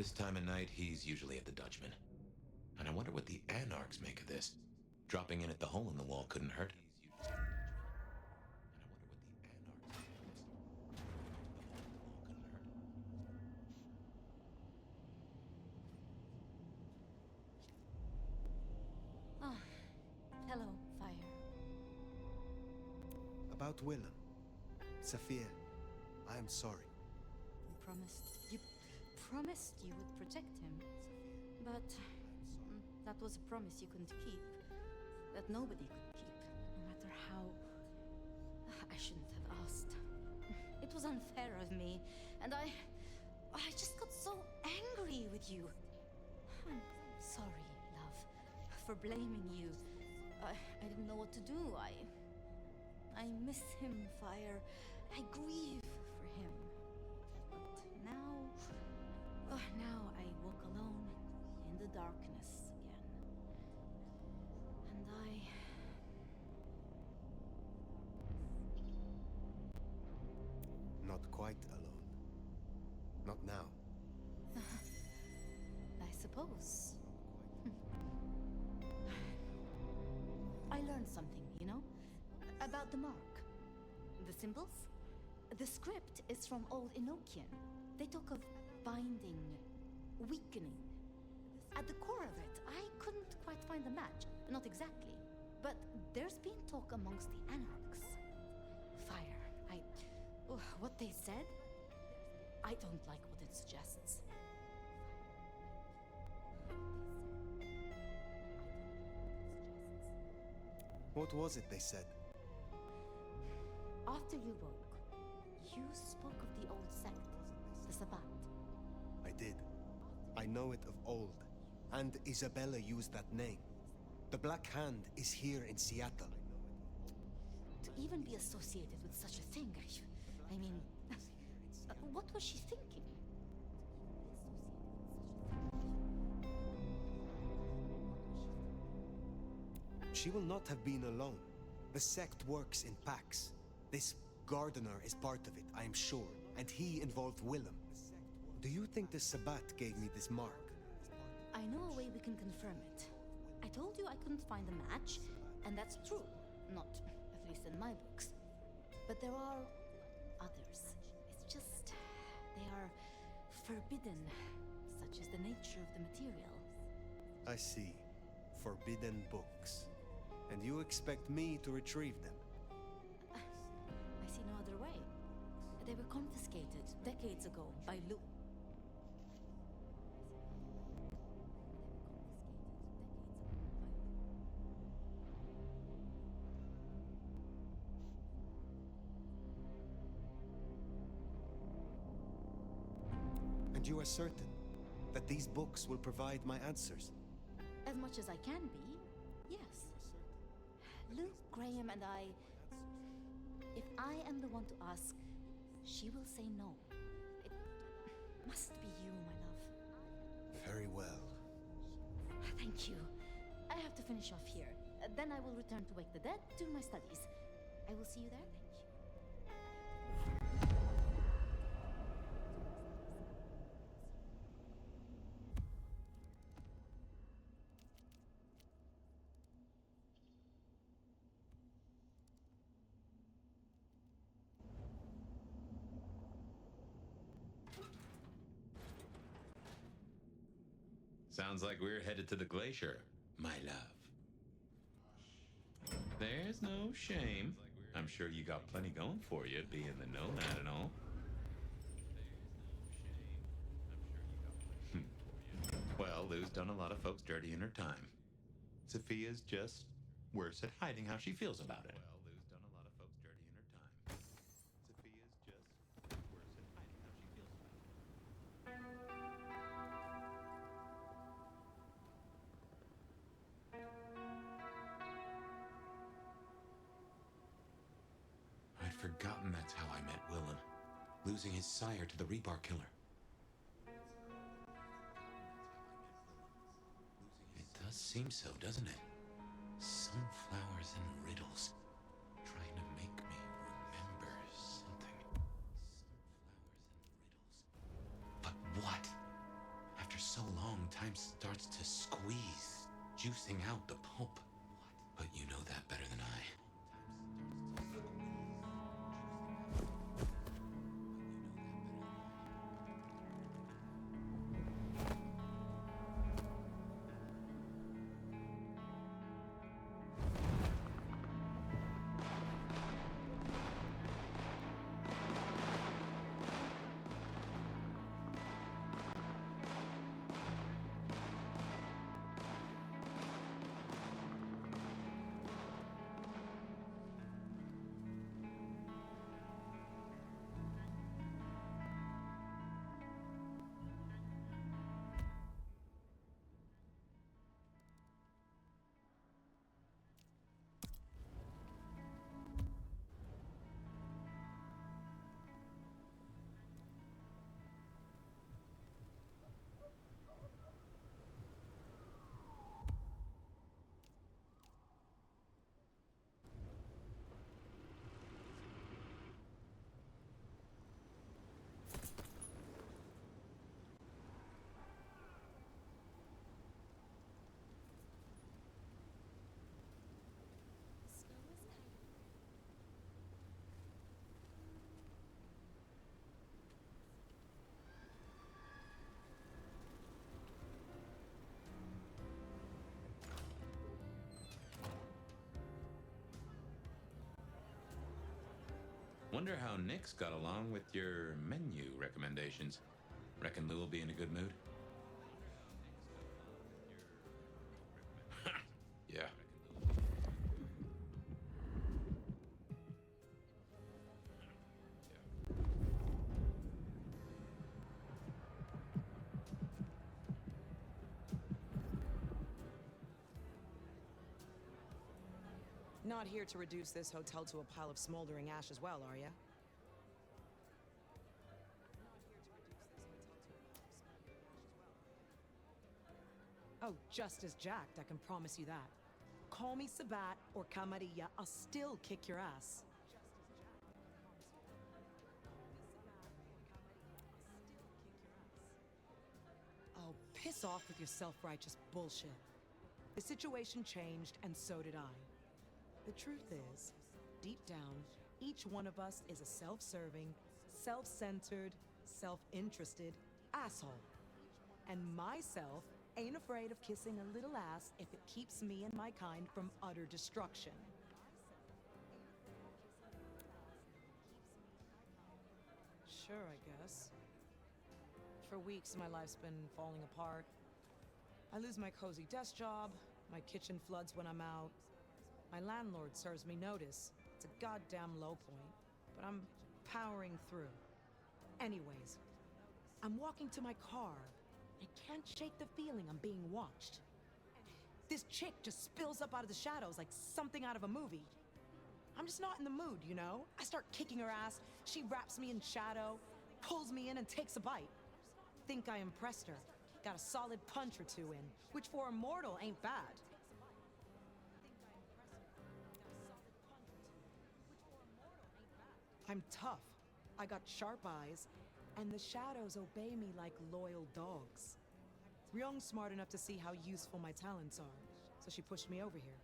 This time of night, he's usually at the Dutchman. And I wonder what the Anarchs make of this. Dropping in at the hole in the wall couldn't hurt. Ah, hello, Fire. About Willem. Sophia, I am sorry. You promised you would protect him. But that was a promise you couldn't keep. That nobody could keep, no matter how... I shouldn't have asked. It was unfair of me, and I just got so angry with you. I'm sorry, love, for blaming you. I didn't know what to do. I miss him, Fire. I grieve for him. But now I walk alone in the darkness again. And Not quite alone. Not now. I suppose. I learned something, about the mark. The symbols. The script is from Old Enochian. They talk of binding, weakening. At the core of it, I couldn't quite find the match. Not exactly. But there's been talk amongst the Anarchs. Fire. What they said, I don't like what it suggests. What was it they said? After you woke, you spoke of the old sect, the Sabbat. I did. I know it of old. And Isabella used that name. The Black Hand is here in Seattle. To even be associated with such a thing, I mean, what was she thinking? She will not have been alone. The sect works in packs. This gardener is part of it, I am sure, and he involved Willem. Do you think the Sabbat gave me this mark? I know a way we can confirm it. I told you I couldn't find the match, and that's true. Not, at least in my books. But there are others. It's just, they are forbidden, such is the nature of the material. I see. Forbidden books. And you expect me to retrieve them? I see no other way. They were confiscated decades ago by Lu. And you are certain that these books will provide my answers? As much as I can be, yes. Luke, Graham, and I... If I am the one to ask, she will say no. It must be you, my love. Very well. Thank you. I have to finish off here. Then I will return to Wake the Dead, do my studies. I will see you there. Thank you. Sounds like we're headed to the glacier, my love. There's no shame. I'm sure you got plenty going for you, being the nomad and all. Well, Lou's done a lot of folks dirty in her time. Sophia's just worse at hiding how she feels about it. Well, Lou's done a lot of folks dirty in her time. Sophia's just worse at hiding how she feels about it. I'd forgotten that's how I met Willem, losing his sire to the rebar killer. It does seem so, doesn't it? Sunflowers and riddles, trying to make me remember something. Sunflowers and riddles. But what? time starts to squeeze, juicing out the pulp. But you know that better than I. Wonder how Nick's got along with your menu recommendations. Reckon Lou will be in a good mood? Yeah. Not here to reduce this hotel to a pile of smoldering ash as well, are ya? Oh, just as jacked, I can promise you that. Call me Sabat or Camarilla, I'll still kick your ass. Oh, piss off with your self-righteous bullshit. The situation changed, and so did I. The truth is, deep down, each one of us is a self-serving, self-centered, self-interested asshole. And myself ain't afraid of kissing a little ass if it keeps me and my kind from utter destruction. Sure, I guess. For weeks, my life's been falling apart. I lose my cozy desk job, my kitchen floods when I'm out. My landlord serves me notice. It's a goddamn low point, but I'm powering through. Anyways, I'm walking to my car. I can't shake the feeling I'm being watched. This chick just spills up out of the shadows like something out of a movie. I'm just not in the mood, you know? I start kicking her ass, she wraps me in shadow, pulls me in and takes a bite. Think I impressed her. Got a solid punch or two in, which for a mortal ain't bad. I'm tough. I got sharp eyes, and the shadows obey me like loyal dogs. Ryung's smart enough to see how useful my talents are, so she pushed me over here.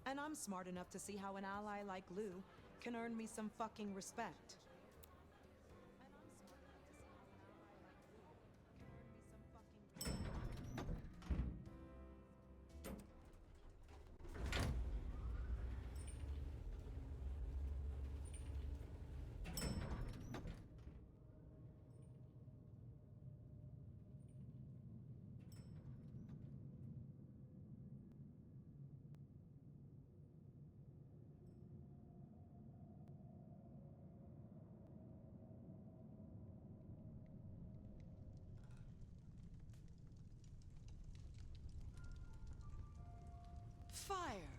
And I'm smart enough to see how an ally like Lou can earn me some fucking respect. Fire!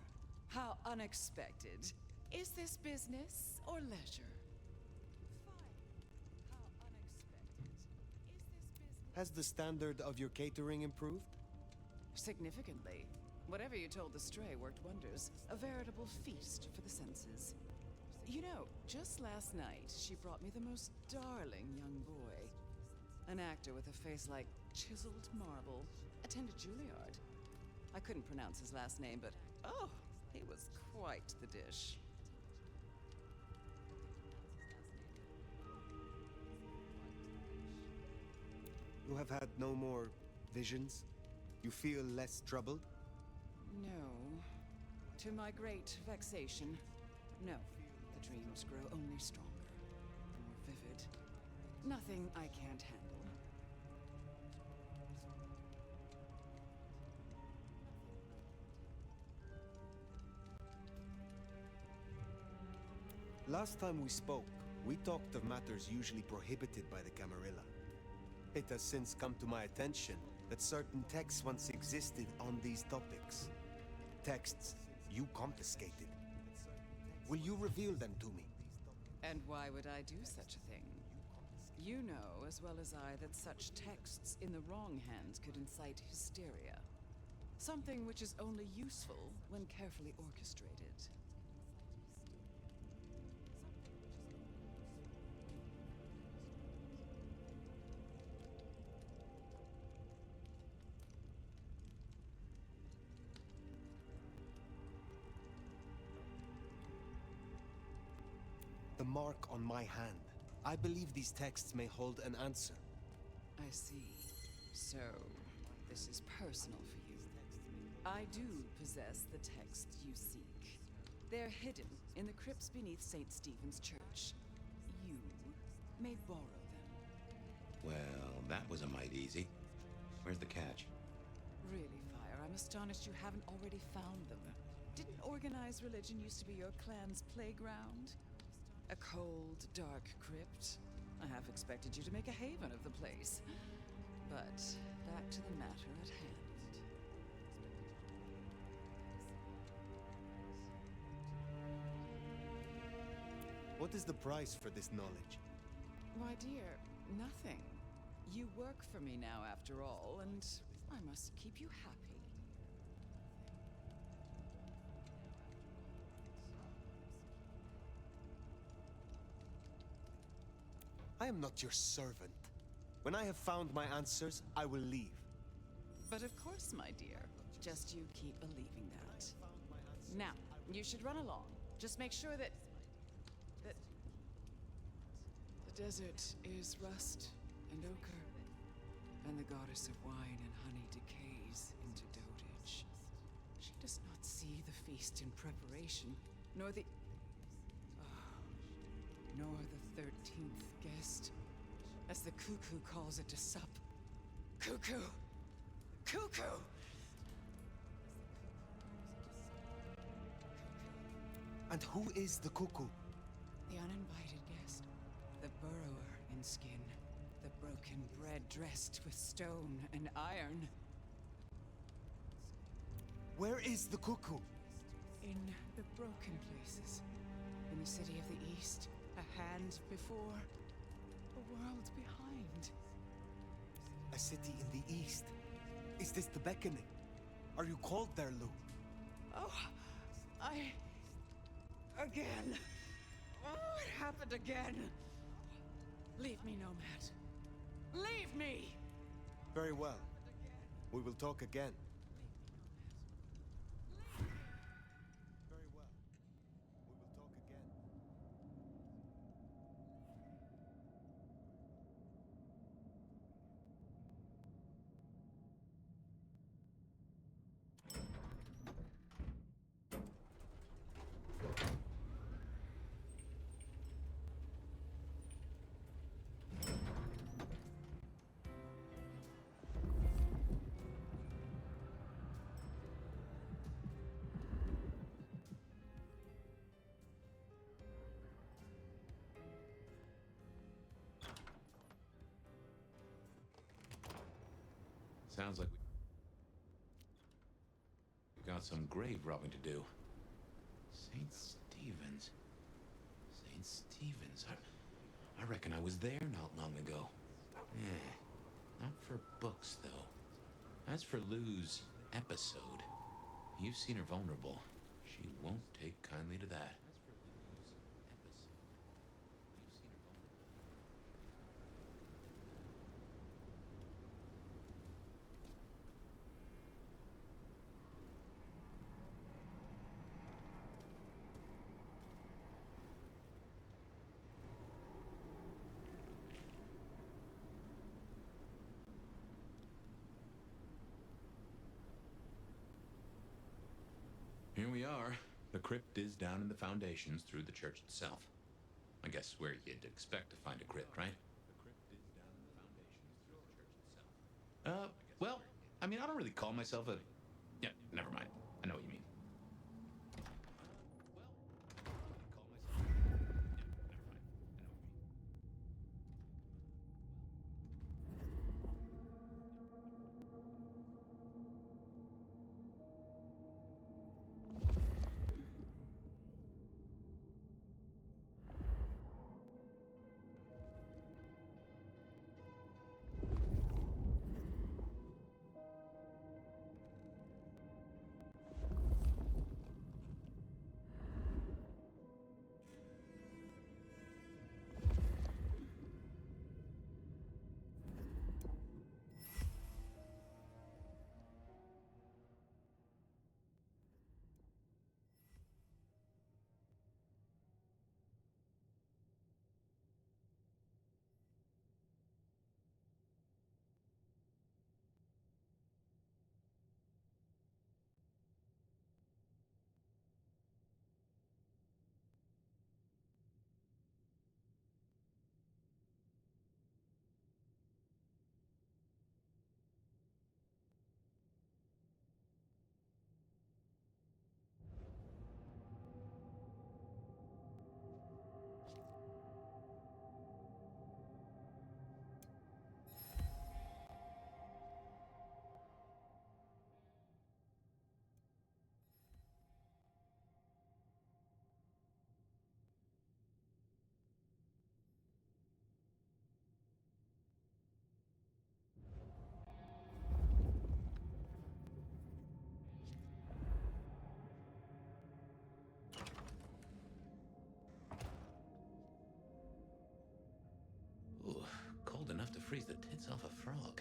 How unexpected. Is this business or leisure? Has the standard of your catering improved? Significantly. Whatever you told the stray worked wonders. A veritable feast for the senses. You know, just last night, she brought me the most darling young boy. An actor with a face like chiseled marble. A attended Juilliard. I couldn't pronounce his last name, but oh, he was quite the dish. You have had no more visions? You feel less troubled? No. To my great vexation, no. The dreams grow only stronger, more vivid. Nothing I can't handle. Last time we spoke, we talked of matters usually prohibited by the Camarilla. It has since come to my attention that certain texts once existed on these topics. Texts you confiscated. Will you reveal them to me? And why would I do such a thing? You know as well as I that such texts in the wrong hands could incite hysteria. Something which is only useful when carefully orchestrated. The mark on my hand. I believe these texts may hold an answer. I see. So, this is personal for you. I do possess the texts you seek. They're hidden in the crypts beneath St. Stephen's Church. You may borrow them. Well, that was a mite easy. Where's the catch? Really, Fire, I'm astonished you haven't already found them. Didn't organized religion used to be your clan's playground? A cold, dark crypt? I half expected you to make a haven of the place. But back to the matter at hand. What is the price for this knowledge? Why, dear, nothing. You work for me now, after all, and I must keep you happy. I am not your servant. When I have found my answers, I will leave. But of course, my dear. Just you keep believing that. Now, you should run along. Just make sure that the desert is rust and ochre, and the goddess of wine and honey decays into dotage. She does not see the feast in preparation, nor the 13th guest, as the cuckoo calls it to sup. Cuckoo! Cuckoo! And who is the cuckoo? The uninvited guest. The burrower in skin. The broken bread dressed with stone and iron. Where is the cuckoo? In the broken places. In the city of the East. A hand before. A world behind. A city in the east. Is this the beckoning? Are you called there, Lou? Oh, again. Oh, it happened again. Leave me, Nomad. Leave me! Very well. We will talk again. Very well. We will talk again. Sounds like we got some grave robbing to do. St. Stephen's. St. Stephen's. I reckon I was there not long ago. Yeah. Not for books, though. As for Lou's episode, you've seen her vulnerable. She won't take kindly to that. crypt is down in the foundations through the church itself. I guess where you'd expect to find a crypt, right? Well, I mean, I don't really call myself a... Yeah, never mind. I know what you mean. Ooh, cold enough to freeze the tits off a frog.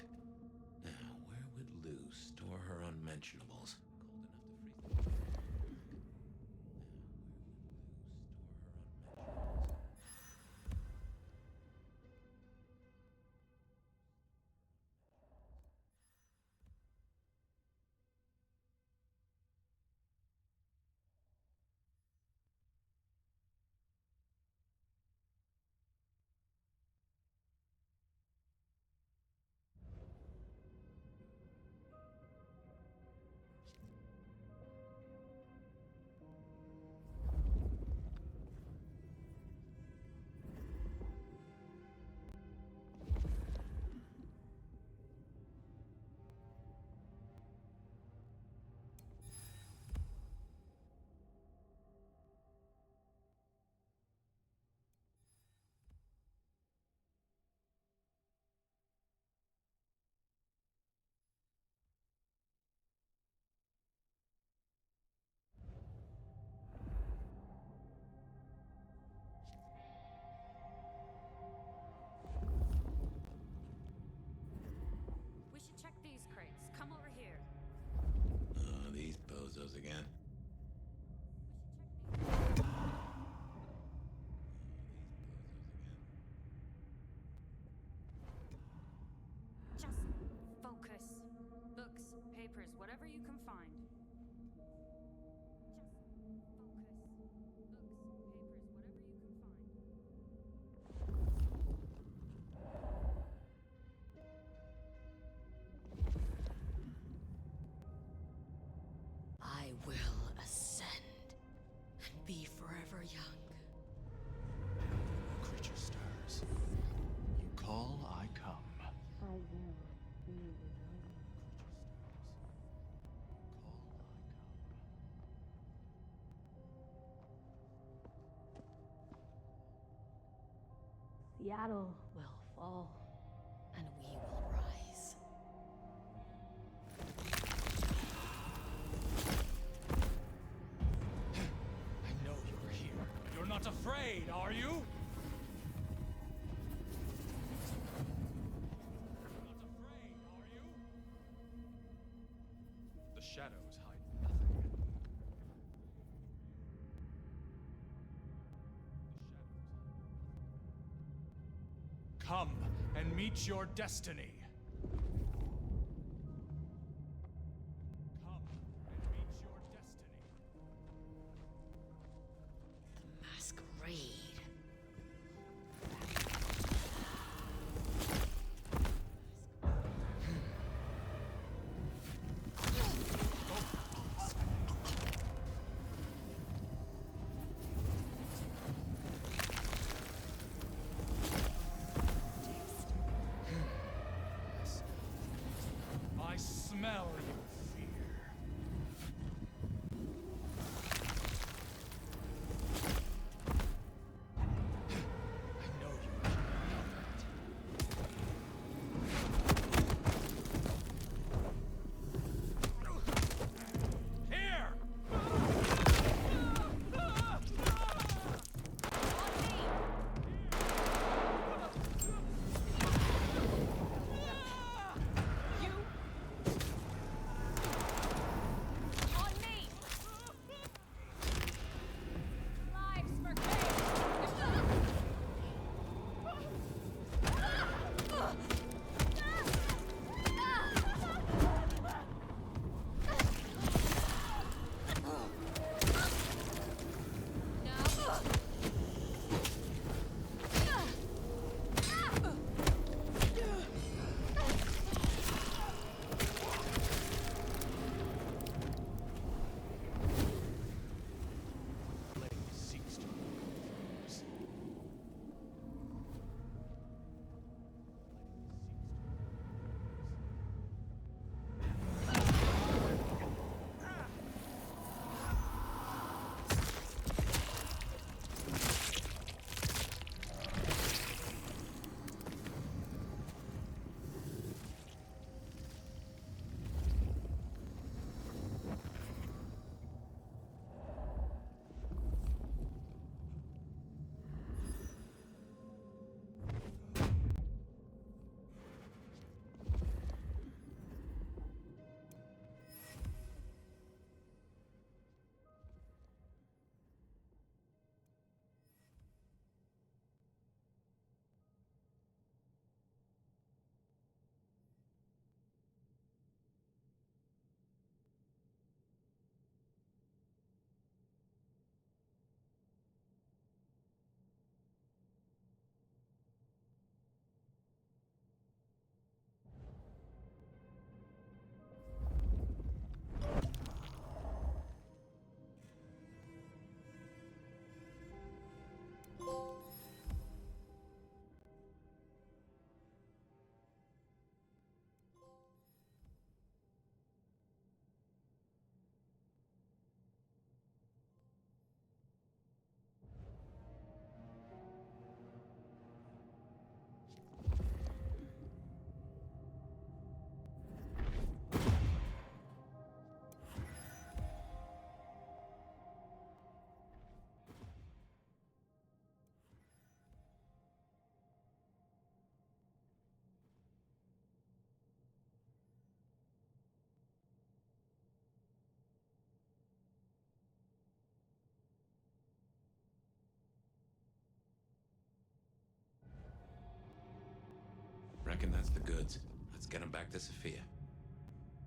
Now, where would Lou store her unmentionables? Cold enough to freeze the... We should check these crates. Come over here. Oh, these bozos again. Just focus. Books, papers, whatever you can find. Just focus. Books, papers, whatever you can find. I will ascend and be forever young. Creature stirs. You call, I come. I will be Seattle will fall, and we will rise. I know you're here. You're not afraid, are you? You're not afraid, are you? The shadows hide nothing. Come and meet your destiny. Come and meet your destiny. Reckon that's the goods. Let's get them back to Sophia. Reckon that's the goods. Let's get them back to Sophia.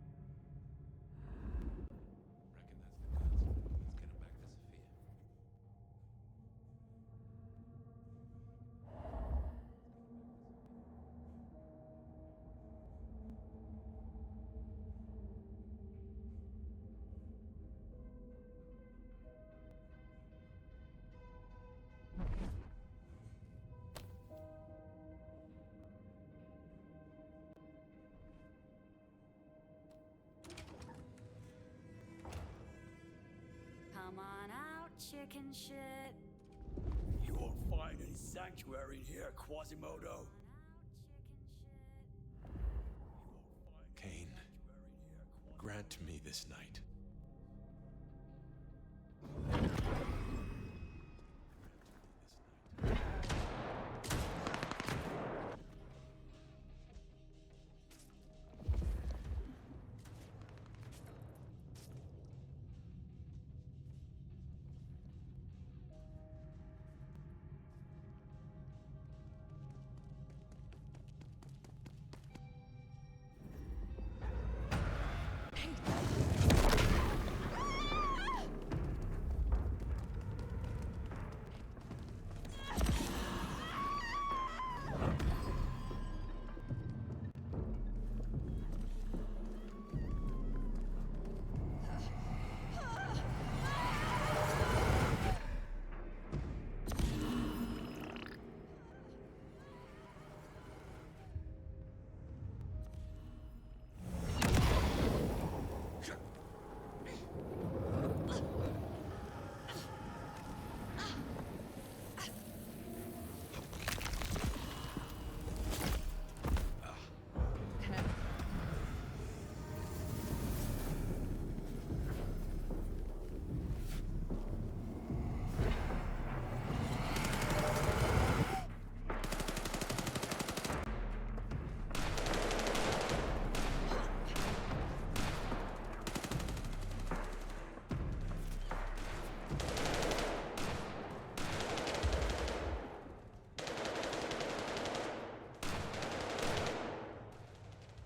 Come on out, chicken shit. You won't find any sanctuary in here, Quasimodo. Cain, grant me this night.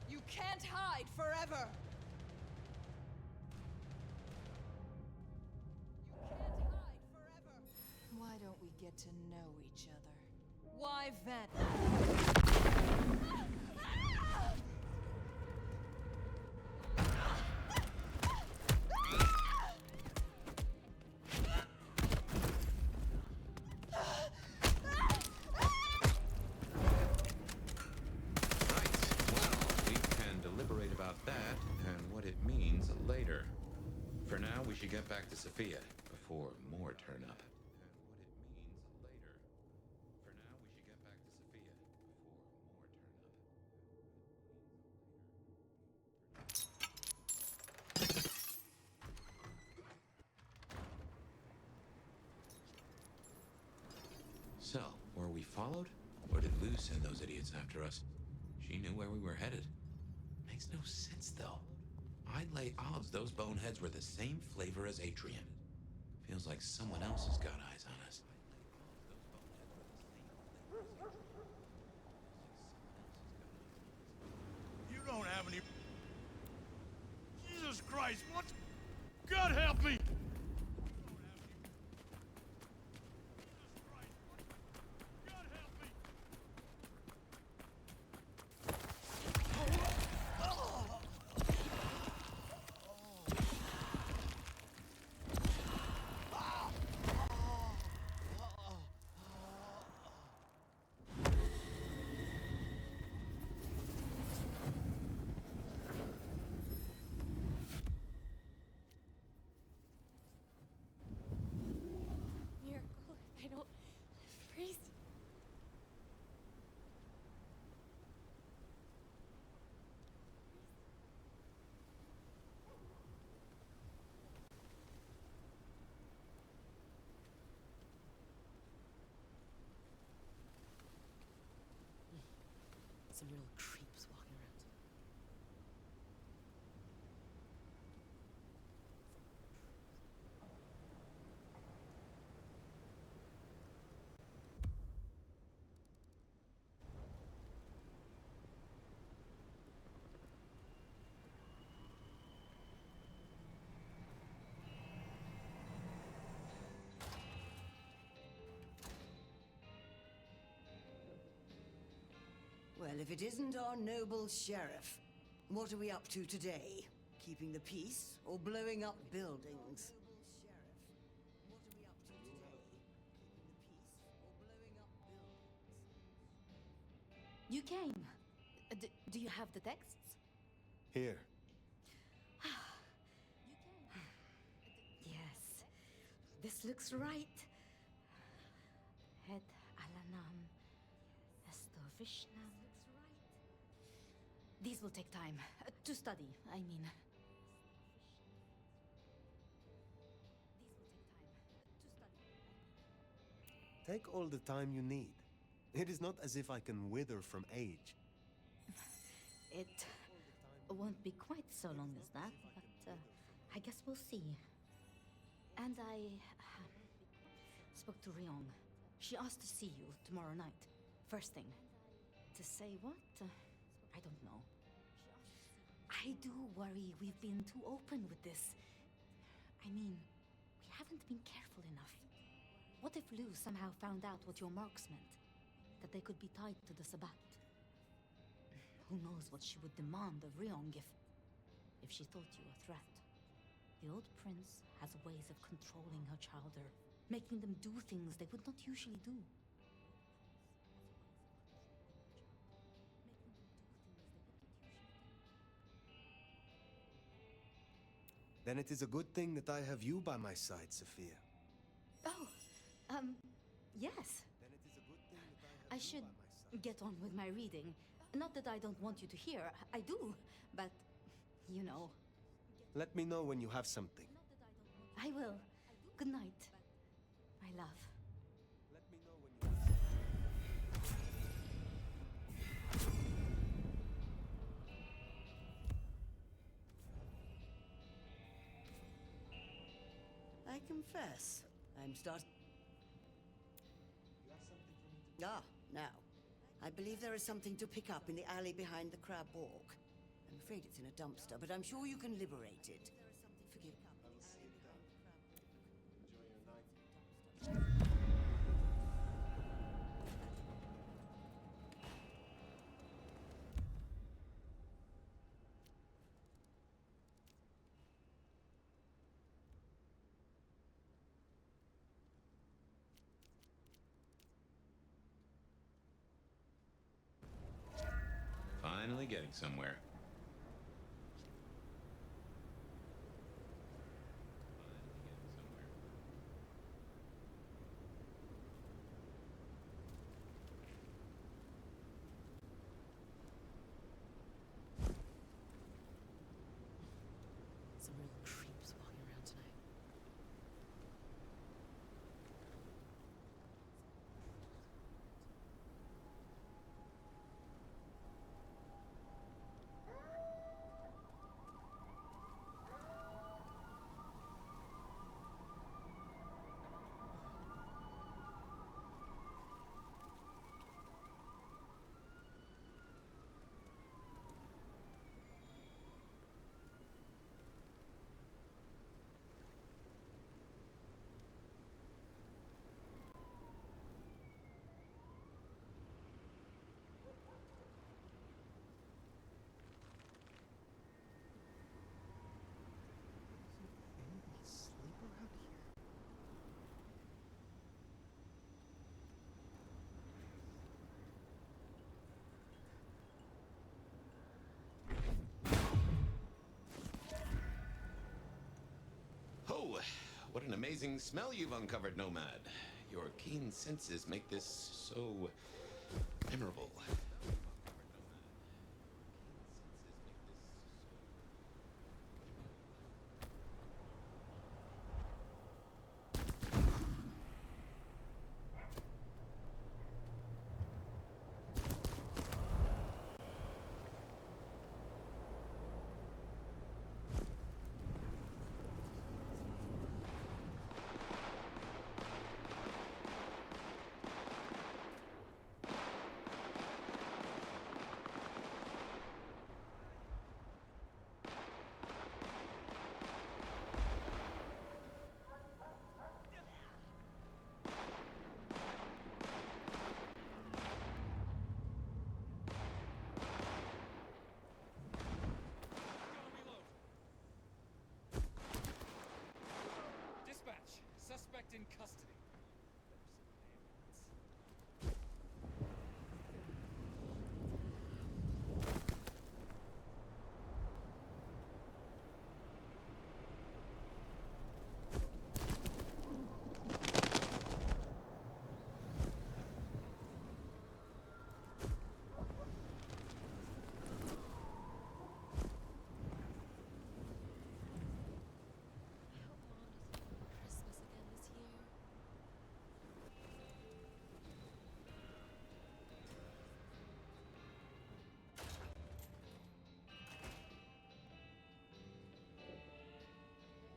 You can't hide forever! You can't hide forever! Why don't we get to know each other? Why then? We can deliberate about that and what it means later. For now, we should get back to Sophia before more turn up. So, were we followed? Or did Lou send those idiots after us? She knew where we were headed. Makes no sense, though. I'd lay odds those boneheads were the same flavor as Atrium. Feels like someone else has got eyes on us. You don't have any... Jesus Christ, what? God help me! Miracle, I don't freeze. Some little creeps walking around. Well, if it isn't our noble sheriff, what are we up to today? Keeping the peace or blowing up buildings? You came. Do you have the texts? Here. Yes. This looks right. Het Alanam Estovishnam. These will take time. To study, I mean. Take all the time you need. It is not as if I can wither from age. It won't be quite so long as that, but I guess we'll see. And I spoke to Ryong. She asked to see you tomorrow night. First thing. To say what? I don't know. I do worry we've been too open with this. I mean, we haven't been careful enough. What if Lou somehow found out what your marks meant? That they could be tied to the Sabbat? Who knows what she would demand of Ryong if she thought you a threat. The old prince has ways of controlling her chowder, making them do things they would not usually do. Then it is a good thing that I have you by my side, Sophia. Oh, yes. Then it is a good thing that I I have you should by my side. get on with my reading. Not that I don't want you to hear. I do, but, you know. Let me know when you have something. I will. Good night, my love. Let me know when you have I confess, I'm starting. You have something for me to... Ah, now. I believe there is something to pick up in the alley behind the Crab Walk. I'm afraid it's in a dumpster, but I'm sure you can liberate it. Forgive me. I will see it done. Enjoy your night. Finally getting somewhere. Some real creeps walking around tonight. Sleeper out here? Oh, what an amazing smell you've uncovered, Nomad. Your keen senses make this so memorable. in custody. Christmas again this year.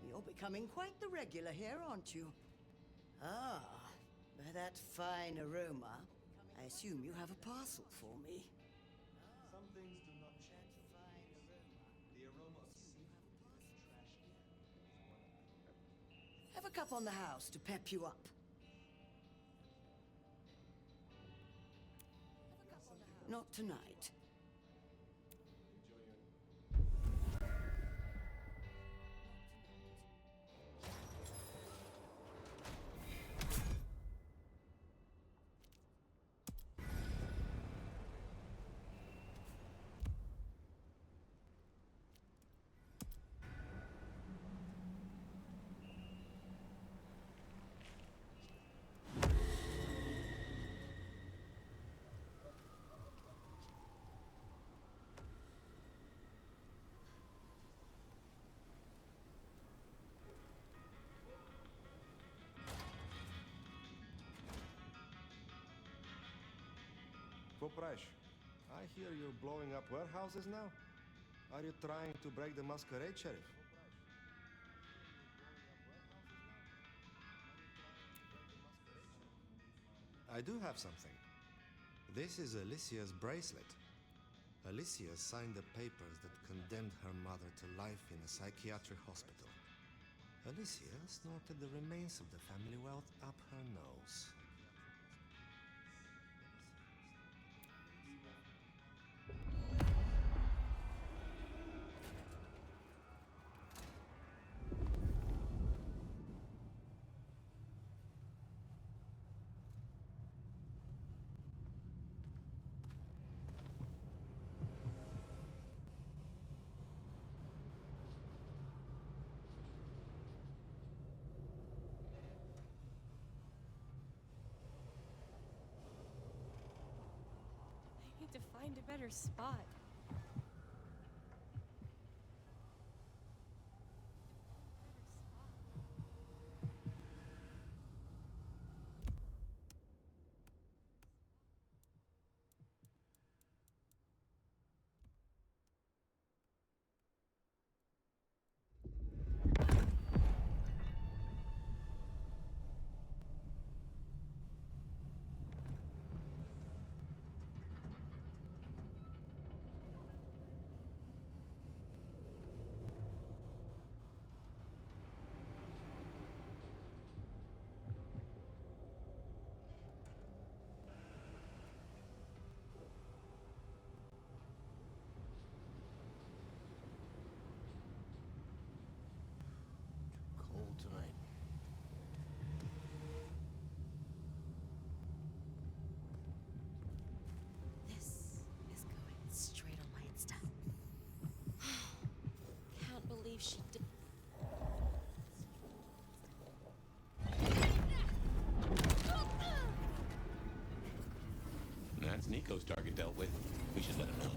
You're becoming quite the regular here, aren't you? Ah, by that fine aroma, I assume you have a parcel for me. Some things do not change over the years. The aroma of seafood and trash can is one of them. Have a cup on the house to pep you up. Not tonight. Poprash, I hear you're blowing up warehouses now. Are you trying to break the Masquerade, Sheriff? I do have something. This is Alicia's bracelet. Alicia signed the papers that condemned her mother to life in a psychiatric hospital. Alicia snorted the remains of the family wealth up her nose. I need to find a better spot. Cold tonight. This is going straight on my Insta. Can't believe she did. That's Nico's target dealt with. We should let him know.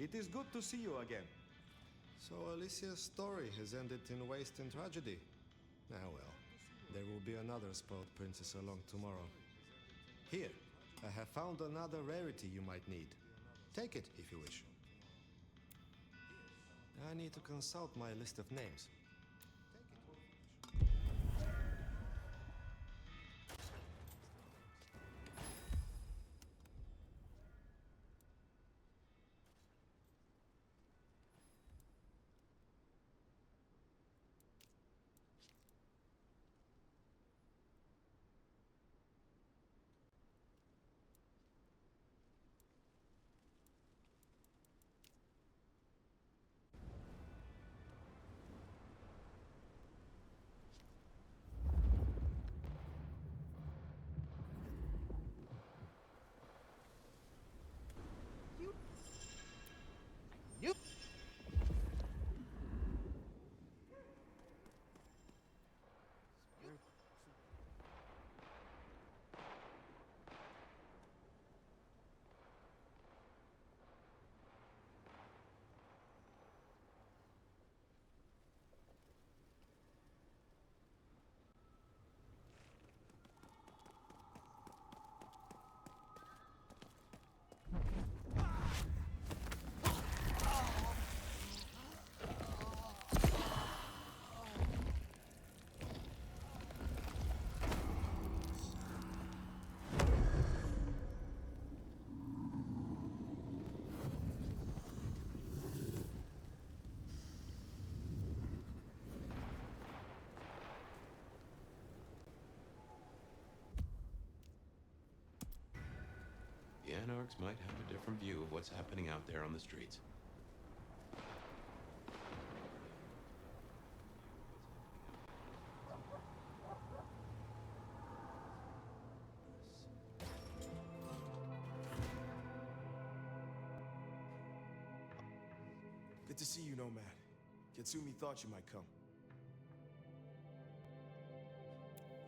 It is good to see you again. So Alicia's story has ended in waste and tragedy. Ah well, there will be another spoiled princess along tomorrow. Here, I have found another rarity you might need. Take it if you wish. I need to consult my list of names. The Anarchs might have a different view of what's happening out there on the streets. Good to see you, Nomad. Katsumi thought you might come.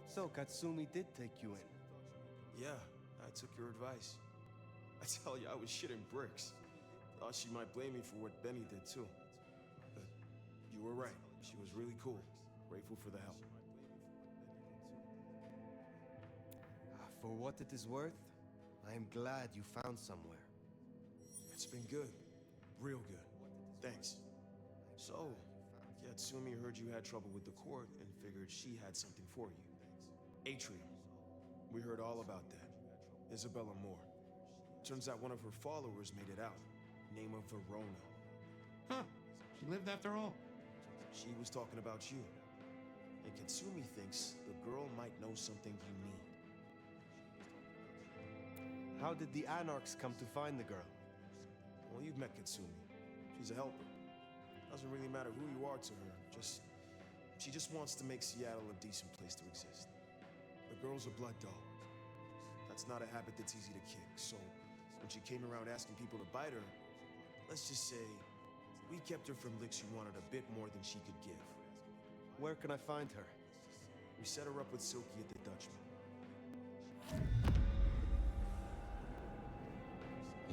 So Katsumi did take you in. Yeah, I took your advice. I tell you, I was shitting bricks. Thought she might blame me for what Benny did too. But you were right. She was really cool. Grateful for the help. For what it is worth, I am glad you found somewhere. It's been good. Real good. Thanks. So, Katsumi heard you had trouble with the court and figured she had something for you. Atrium. We heard all about that. Isabella Moore. Turns out one of her followers made it out. Name of Verona. Huh. She lived after all. She was talking about you. And Katsumi thinks the girl might know something you need. How did the Anarchs come to find the girl? Well, you've met Katsumi. She's a helper. Doesn't really matter who you are to her. She just wants to make Seattle a decent place to exist. The girl's a blood dog. That's not a habit that's easy to kick, so when she came around asking people to bite her, let's just say, we kept her from licks who wanted a bit more than she could give. Where can I find her? We set her up with Silky at the Dutchman.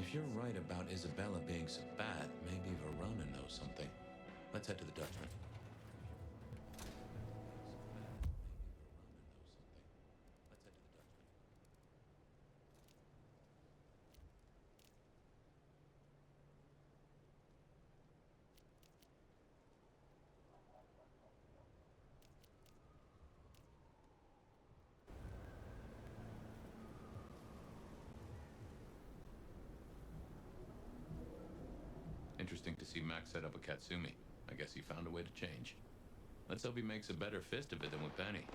If you're right about Isabella being so bad, maybe Verona knows something. Let's head to the Dutchman. Interesting to see Max set up a Katsumi. I guess he found a way to change. Let's hope he makes a better fist of it than with Benny.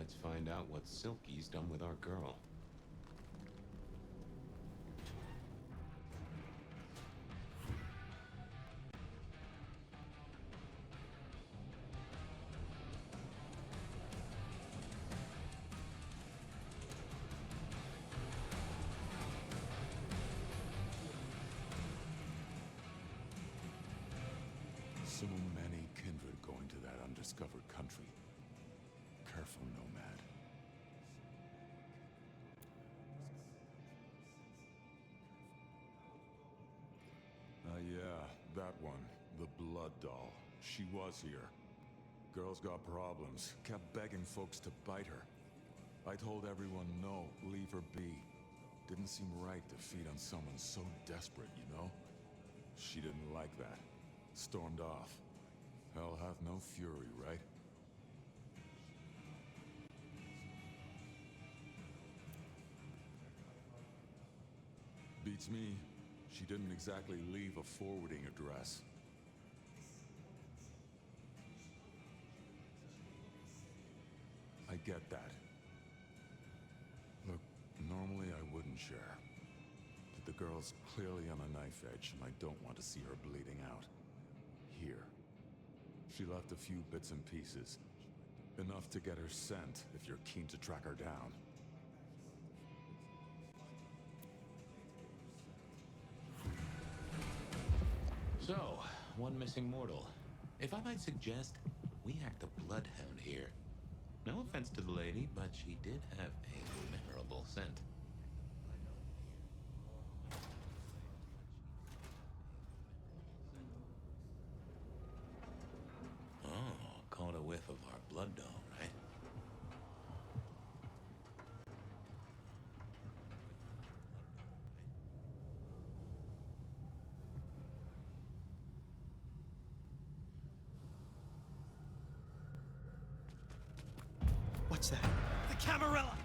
Let's find out what Silky's done with our girl. So many kindred going to that undiscovered country. Careful, nomad. Yeah, that one. The blood doll. She was here. Girl's got problems. Kept begging folks to bite her. I told everyone no, leave her be. Didn't seem right to feed on someone so desperate, you know? She didn't like that. Stormed off. Hell hath no fury, right? Beats me. She didn't exactly leave a forwarding address. I get that. Look, normally I wouldn't share. But the girl's clearly on a knife edge, and I don't want to see her bleeding out. Here. She left a few bits and pieces. Enough to get her sent, if you're keen to track her down. So, one missing mortal. If I might suggest, we act a bloodhound here. No offense to the lady, but she did have a memorable scent. Oh, caught a whiff of our blood doll, right? What's that? The Camarilla!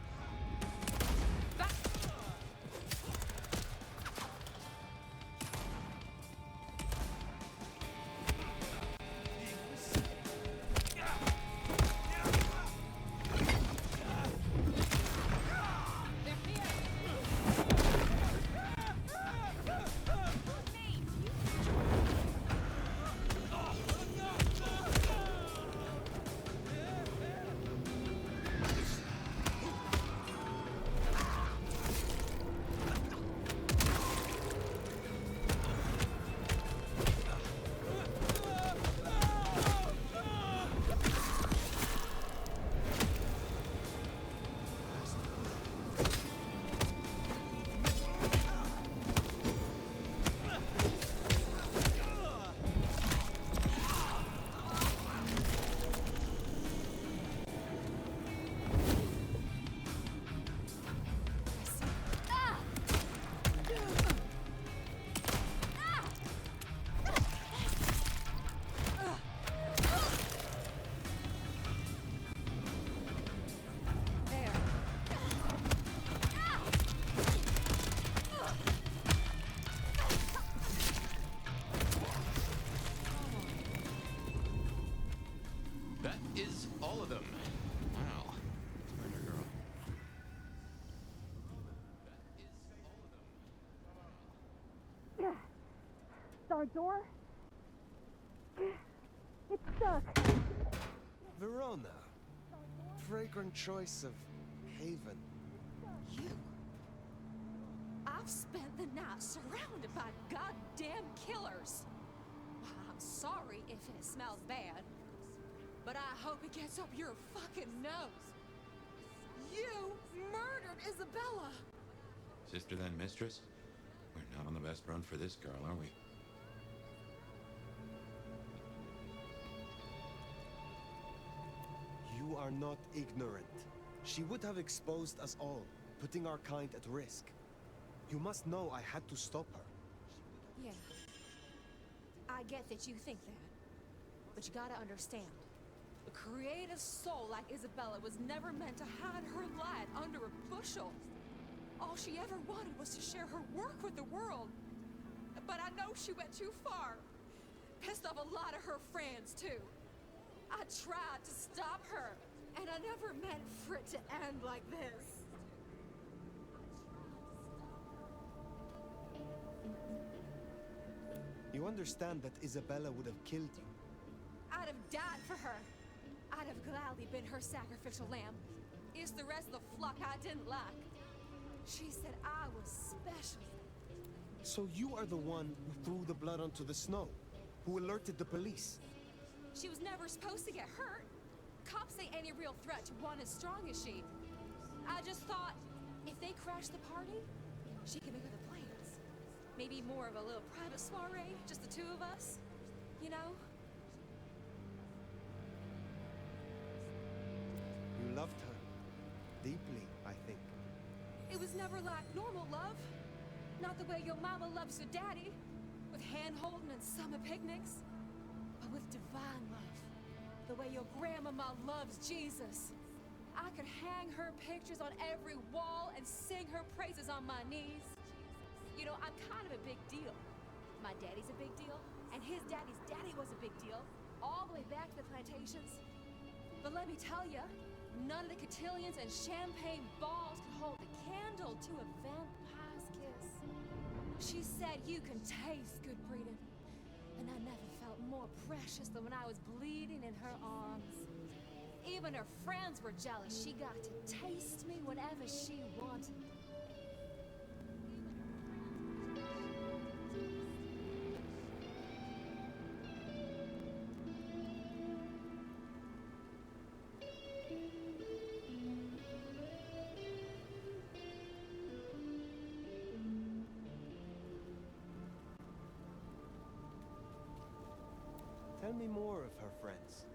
That is all of them. Wow. Murder girl. That is all of them. Our door? It's stuck. Verona. Fragrant choice of haven. You? I've spent the night surrounded by goddamn killers. I'm sorry if it smells bad, but I hope it gets up your fucking nose. You murdered Isabella! Sister then mistress? We're not on the best run for this girl, are we? You are not ignorant. She would have exposed us all, putting our kind at risk. You must know I had to stop her. Yeah. I get that you think that. But you gotta understand. A creative soul like Isabella was never meant to hide her light under a bushel. All she ever wanted was to share her work with the world. But I know she went too far. Pissed off a lot of her friends, too. I tried to stop her. And I never meant for it to end like this. You understand that Isabella would have killed you. I'd have died for her. I'd have gladly been her sacrificial lamb. It's the rest of the flock I didn't like. She said I was special. So you are the one who threw the blood onto the snow, who alerted the police. She was never supposed to get hurt. Cops ain't any real threat to one as strong as she. I just thought, if they crash the party, she can make other plans. Maybe more of a little private soiree, just the two of us. You know? You loved her. Deeply, I think. It was never like normal love. Not the way your mama loves your daddy, with hand-holding and summer picnics. But with divine love. The way your grandmama loves Jesus. I could hang her pictures on every wall and sing her praises on my knees. You know, I'm kind of a big deal. My daddy's a big deal, and his daddy's daddy was a big deal, all the way back to the plantations. But let me tell you, none of the cotillions and champagne balls could hold a candle to a vampire's kiss. She said you can taste good breeding, and I never felt more precious than when I was bleeding in her arms. Even her friends were jealous. She got to taste me whenever she wanted. Tell me more of her friends.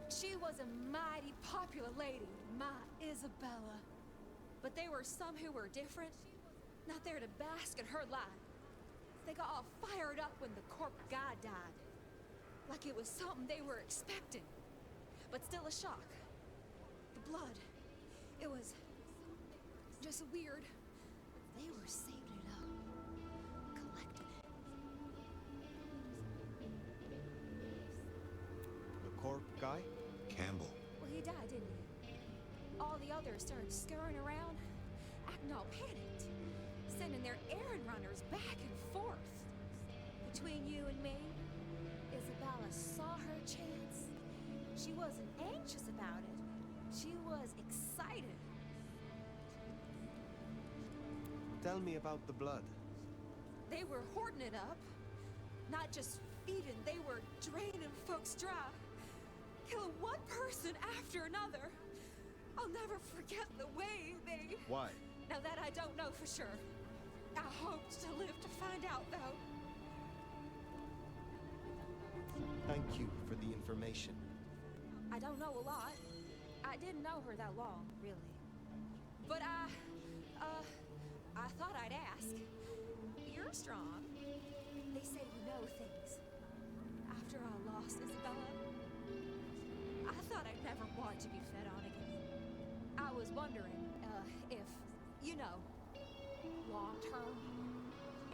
She was a mighty popular lady, my Isabella. But there were some who were different, not there to bask in her light. They got all fired up when the corp guy died. Like it was something they were expecting. But still a shock. The blood. It was just weird. They were saving it up. Collecting it. The corp guy? Campbell. Well, he died, didn't he? All the others started scurrying around, acting all panicked, sending their errand runners back and forth. Between you and me, Isabella saw her chance. She wasn't anxious about it. She was excited. Tell me about the blood. They were hoarding it up. Not just feeding, they were draining folks dry. Killing one person after another. I'll never forget the way they... Why? Now that I don't know for sure. I hoped to live to find out, though. Thank you for the information. I don't know a lot. I didn't know her that long, really. But I thought I'd ask. You're strong. They say you know things. After I lost Isabella, I thought I'd never want to be fed on again. I was wondering, if, you know, long term.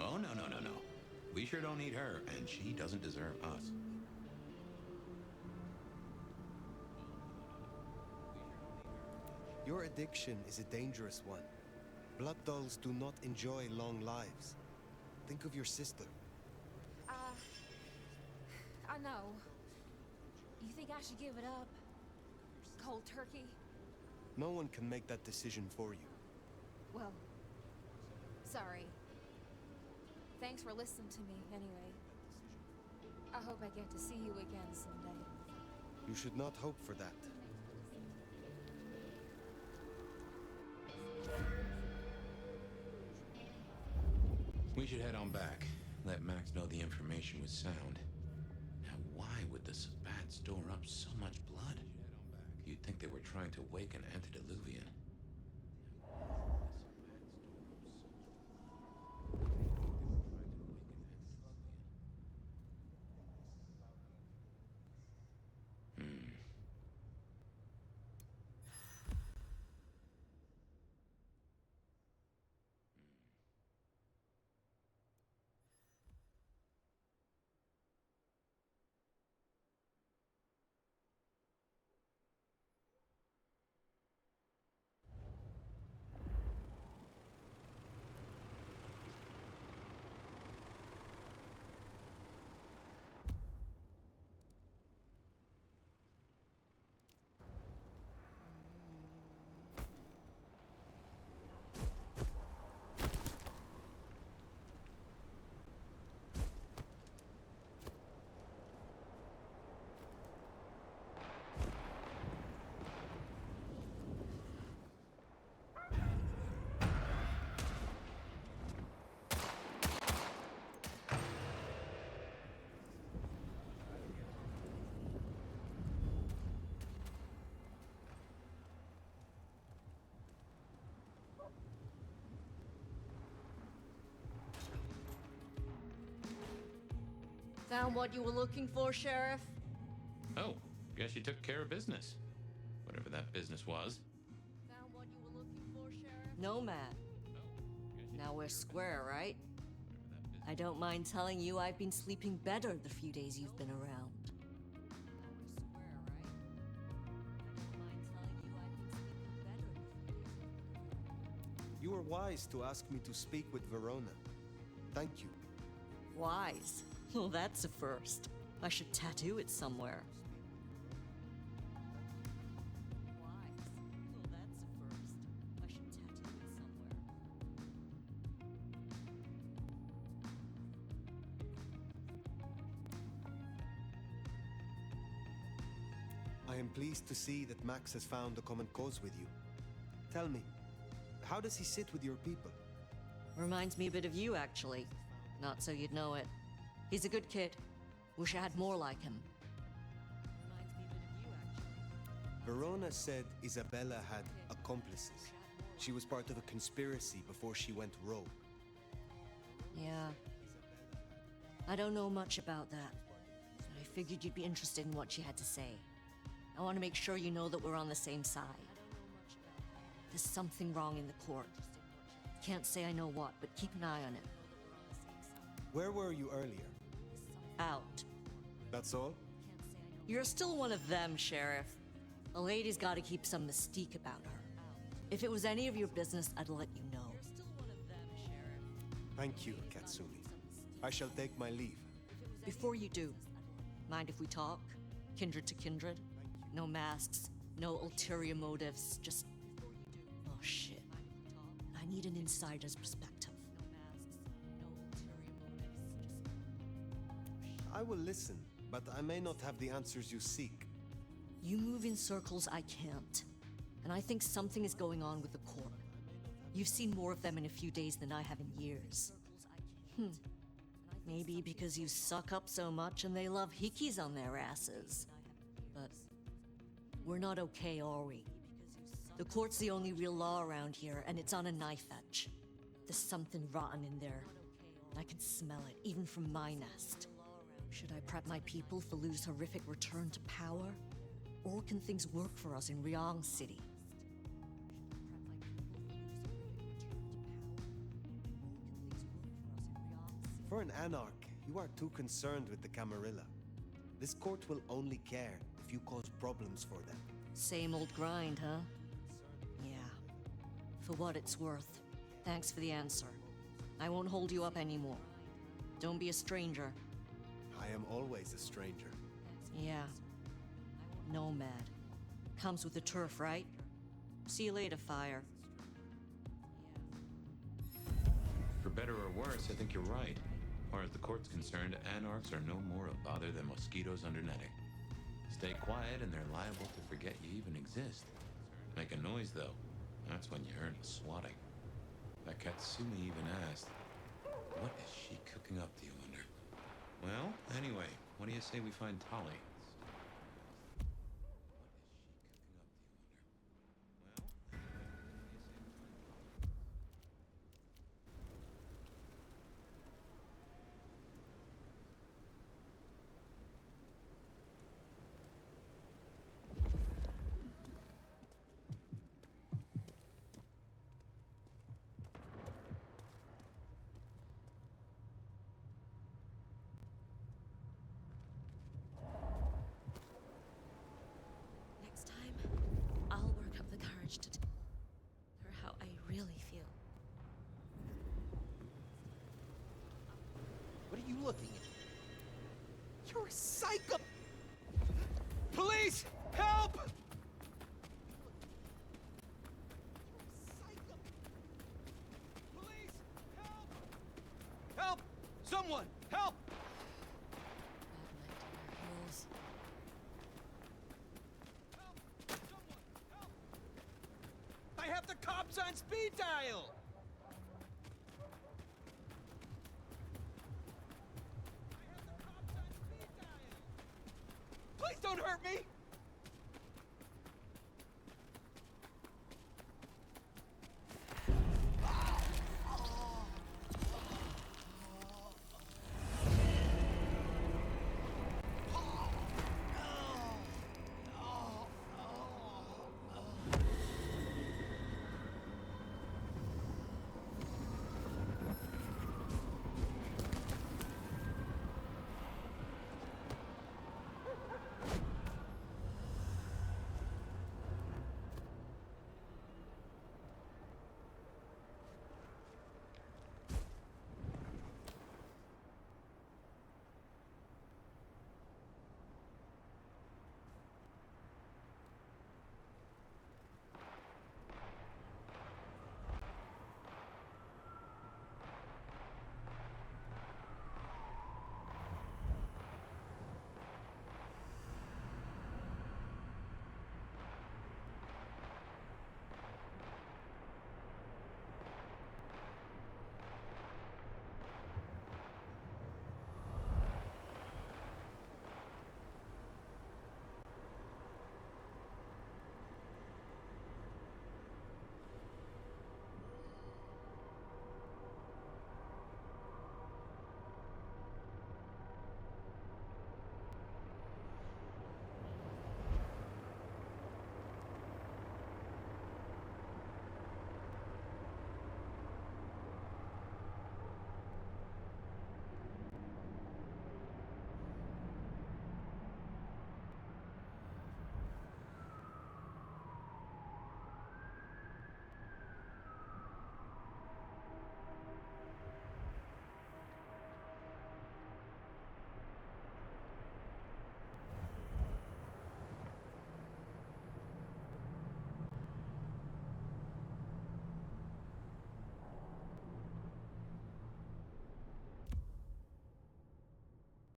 Oh, no. We sure don't need her, and she doesn't deserve us. Your addiction is a dangerous one. Blood dolls do not enjoy long lives. Think of your sister. I know. You think I should give it up? Cold turkey? No one can make that decision for you. Well, sorry. Thanks for listening to me, anyway. I hope I get to see you again someday. You should not hope for that. We should head on back. Let Max know the information was sound. Now, why would the Sabbat store up so much blood? You'd think they were trying to wake an antediluvian. Found what you were looking for, Sheriff? Oh, guess you took care of business. Whatever that business was. Found what you were looking for, Sheriff? Nomad. Now we're square, right? I don't mind telling you I've been sleeping better the few days you've been around. You were wise to ask me to speak with Verona. Thank you. Wise? Well, that's a first. I should tattoo it somewhere. Wise? Well, that's a first. I should tattoo it somewhere. I am pleased to see that Max has found a common cause with you. Tell me, how does he sit with your people? Reminds me a bit of you, actually. Not so you'd know it. He's a good kid. Wish I had more like him. Reminds me a bit of you, actually. Verona said Isabella had accomplices. She was part of a conspiracy before she went rogue. Yeah. I don't know much about that. But I figured you'd be interested in what she had to say. I want to make sure you know that we're on the same side. There's something wrong in the court. Can't say I know what, but keep an eye on it. Where were you earlier? Out. That's all? You're still one of them, Sheriff. A lady's got to keep some mystique about her. If it was any of your business, I'd let you know. Thank you, Katsumi. I shall take my leave. Before you do, mind if we talk? Kindred to kindred? No masks, no ulterior motives, just... Oh shit. I need an insider's perspective. I will listen, but I may not have the answers you seek. You move in circles I can't. And I think something is going on with the court. You've seen more of them in a few days than I have in years. Maybe because you suck up so much and they love hikis on their asses. But we're not okay, are we? The court's the only real law around here, and it's on a knife edge. There's something rotten in there. I can smell it, even from my nest. Should I prep my people for Lu's horrific return to power? Or can things work for us in Ryong City? For an anarch, you are too concerned with the Camarilla. This court will only care if you cause problems for them. Same old grind, huh? Yeah. For what it's worth. Thanks for the answer. I won't hold you up anymore. Don't be a stranger. I am always a stranger. Yeah. Nomad. Comes with the turf, right? See you later, Fire. For better or worse, I think you're right. As far as the court's concerned, anarchs are no more a bother than mosquitoes under netting. Stay quiet and they're liable to forget you even exist. Make a noise, though. That's when you earn a swatting. That Katsumi even asked, what is she cooking up, do you wonder? Well, anyway, what do you say we find Tali? Next time, I'll work up the courage to tell her how I really feel. What are you looking at? You're a psycho! Police! Help! Police! Help! Help! Someone! Help! Heels. I have the cops on speed dial! Please don't hurt me!